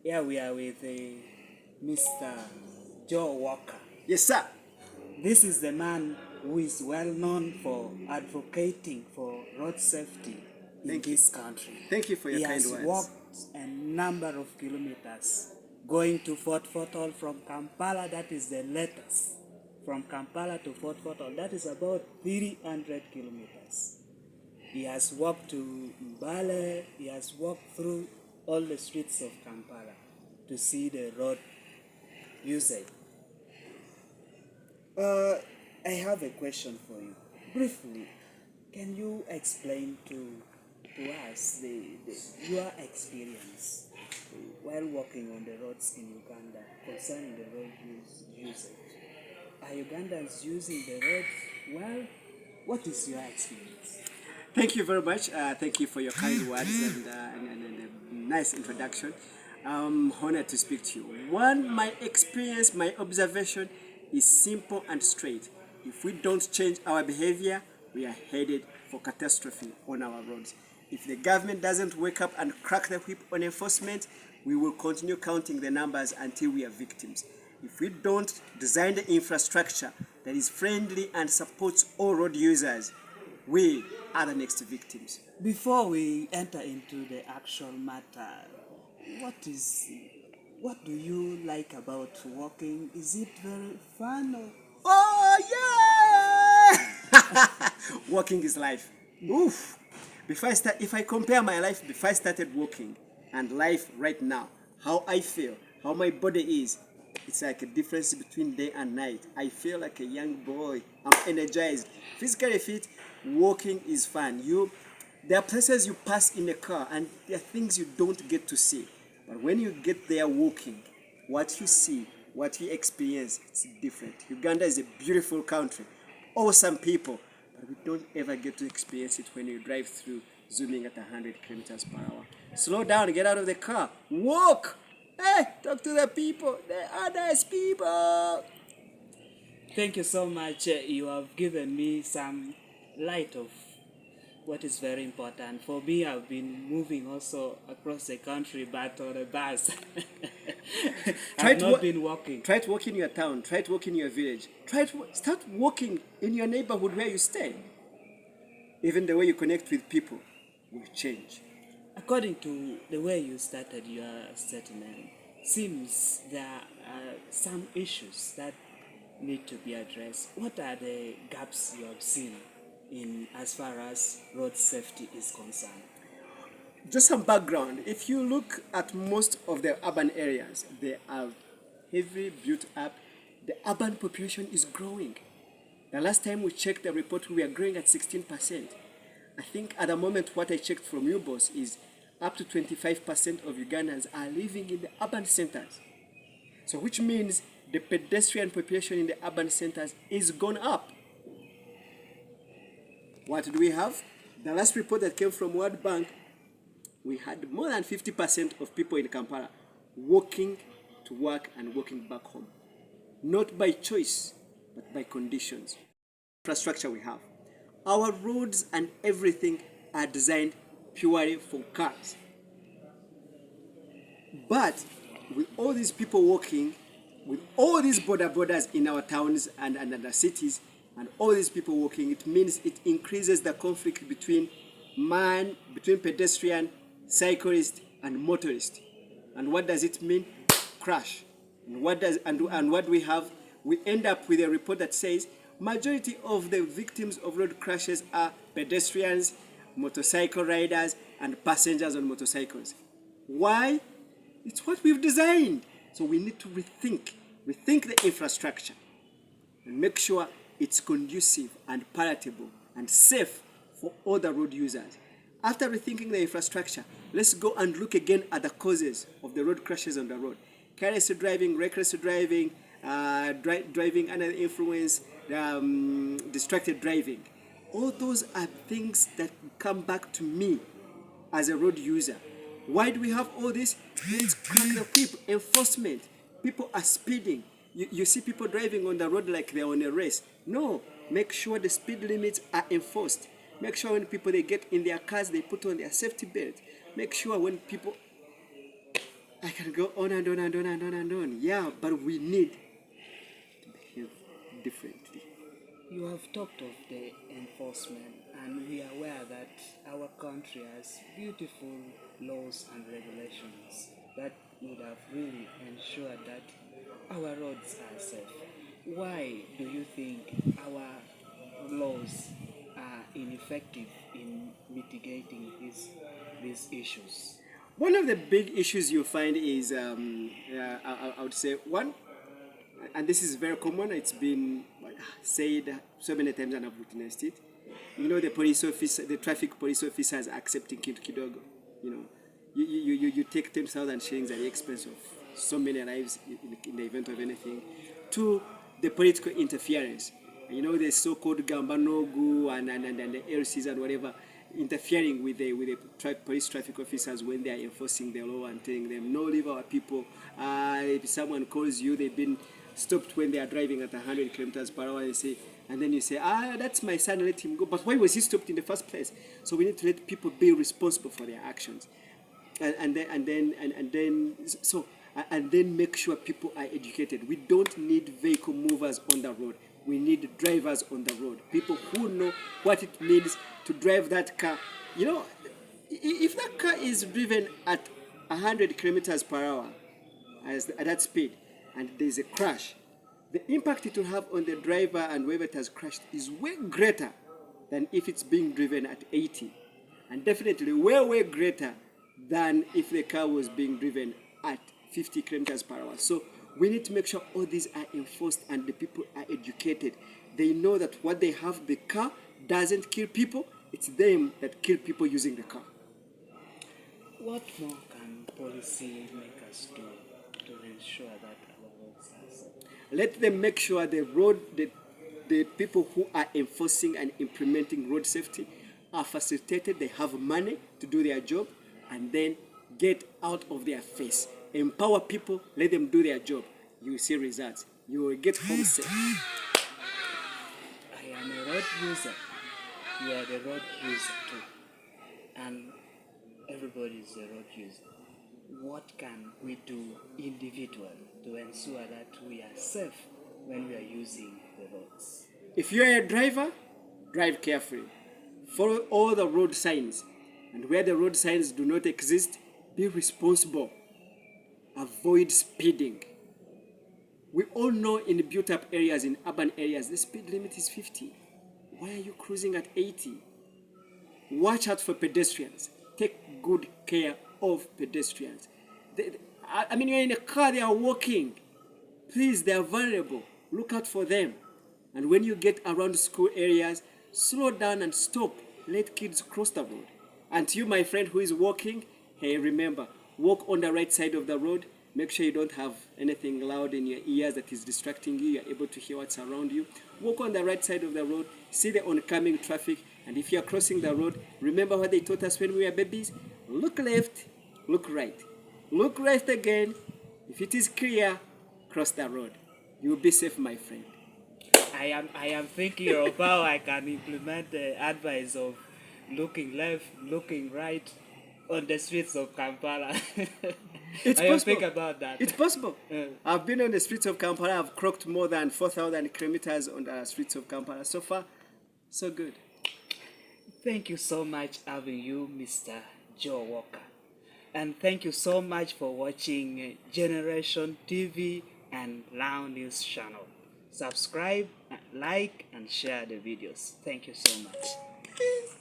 Here we are with Mr. Joe Walker. Yes, sir. This is the man who is well known for advocating for road safety in this country. Thank you for your kind words. He has walked a number of kilometers going to Fort Hall from Kampala. That is the latest. From Kampala to Fort Hall, that is about 300 kilometers. He has walked to Mbale. He has walked through all the streets of Kampala to see the road usage. I have a question for you. Briefly, can you explain to us your experience while walking on the roads in Uganda concerning the road usage? Are Ugandans using the roads well? What is your experience? Thank you very much. Thank you for your kind words and a nice introduction. I'm honored to speak to you. One, my experience, my observation is simple and straight. If we don't change our behavior, we are headed for catastrophe on our roads. If the government doesn't wake up and crack the whip on enforcement, we will continue counting the numbers until we are victims. If we don't design the infrastructure that is friendly and supports all road users, we are the next victims. Before we enter into the actual matter, what do you like about walking? Is it very fun or? Oh yeah! Walking is life. Oof! If I compare my life before I started walking and life right now, how I feel, how my body is, it's like a difference between day and night. I feel like a young boy. I'm energized, physically fit. Walking is fun. There are places you pass in a car and there are things you don't get to see. But when you get there walking, what you see, what you experience, it's different. Uganda is a beautiful country, awesome people, but we don't ever get to experience it when you drive through zooming at 100 kilometers per hour. Slow down, get out of the car, walk. Hey, talk to the people. They are nice people. Thank you so much. You have given me some light of what is very important. For me, I've been moving also across the country, but on a bus. I've not been walking. Try to walk in your town. Try to walk in your village. Start walking in your neighborhood where you stay. Even the way you connect with people will change. According to the way you started your statement, seems there are some issues that need to be addressed. What are the gaps you have seen in as far as road safety is concerned? Just some background. If you look at most of the urban areas, they are heavily built up. The urban population is growing. The last time we checked the report, we were growing at 16%. I think at the moment what I checked from you, boss, is up to 25% of Ugandans are living in the urban centers. So which means the pedestrian population in the urban centers is gone up. What do we have? The last report that came from World Bank, we had more than 50% of people in Kampala walking to work and walking back home. Not by choice, but by conditions. Infrastructure we have. Our roads and everything are designed purely for cars. But with all these people walking, with all these borders in our towns and the cities, and all these people walking, it means it increases the conflict between pedestrian, cyclist, and motorist. And what does it mean? Crash. And what do we have? We end up with a report that says majority of the victims of road crashes are pedestrians, motorcycle riders, and passengers on motorcycles. Why? It's what we've designed. So we need to rethink the infrastructure and make sure it's conducive and palatable and safe for all the road users. After rethinking the infrastructure, let's go and look again at the causes of the road crashes on the road. Careless driving, reckless driving, driving under the influence, distracted driving. All those are things that come back to me as a road user. Why do we have all this? Let's crack the whip. Enforcement. People are speeding. You see people driving on the road like they're on a race. No, make sure the speed limits are enforced. Make sure when people they get in their cars, they put on their safety belt. Make sure when people I can go on and on and on and on and on. Yeah, but we need to behave differently. You have talked of the enforcement, and we are aware that our country has beautiful laws and regulations that would have really ensured that our roads are safe. Why do you think our laws are ineffective in mitigating these issues? One of the big issues you find is, I would say, one, and this is very common, it's been said so many times and I've witnessed it. You know, the police officer, the traffic police officers accepting kidogo. You know, you take 10,000 shillings at the expense of so many lives in the event of anything. Two, the political interference. You know, the so-called Gambanogu and the LCs and whatever, interfering with the police traffic officers when they are enforcing the law and telling them, no, leave our people. If someone calls you, they've been stopped when they are driving at 100 kilometers per hour, and then you say, that's my son, let him go. But why was he stopped in the first place? So we need to let people be responsible for their actions, and then make sure people are educated. We don't need vehicle movers on the road. We need drivers on the road. People who know what it means to drive that car. You know, if that car is driven at 100 kilometers per hour at that speed, and there's a crash, the impact it will have on the driver and whoever it has crashed is way greater than if it's being driven at 80. And definitely way greater than if the car was being driven at 50 kilometers per hour. So we need to make sure all these are enforced and the people are educated. They know that what they have, the car doesn't kill people, it's them that kill people using the car. What more can policy makers do to ensure that our roads are safe? Let them make sure the people who are enforcing and implementing road safety are facilitated, they have money to do their job, and then get out of their face. Empower people, let them do their job. You will see results. You will get home safe. I am a road user. You are the road user too. And everybody is a road user. What can we do individually to ensure that we are safe when we are using the roads? If you are a driver, drive carefully. Follow all the road signs. And where the road signs do not exist, be responsible. Avoid speeding. We all know in built-up areas, in urban areas, the speed limit is 50. Why are you cruising at 80? Watch out for pedestrians. Take good care of pedestrians. I mean, you're in a car, they are walking. Please, they are vulnerable. Look out for them. And when you get around school areas, slow down and stop. Let kids cross the road. And to you, my friend who is walking, hey, remember, walk on the right side of the road. Make sure you don't have anything loud in your ears that is distracting you. You're able to hear what's around you. Walk on the right side of the road. See the oncoming traffic. And if you're crossing the road, remember what they taught us when we were babies? Look left, look right. Look right again. If it is clear, cross the road. You will be safe, my friend. I am thinking of how I can implement the advice of looking left, looking right on the streets of Kampala. It's I possible. think about that. It's possible. I've been on the streets of Kampala. I've crossed more than 4,000 kilometers on the streets of Kampala. So far, so good. Thank you so much having you, Mr. Joe Walker. And thank you so much for watching Generation TV and Now News channel. Subscribe, like, and share the videos. Thank you so much.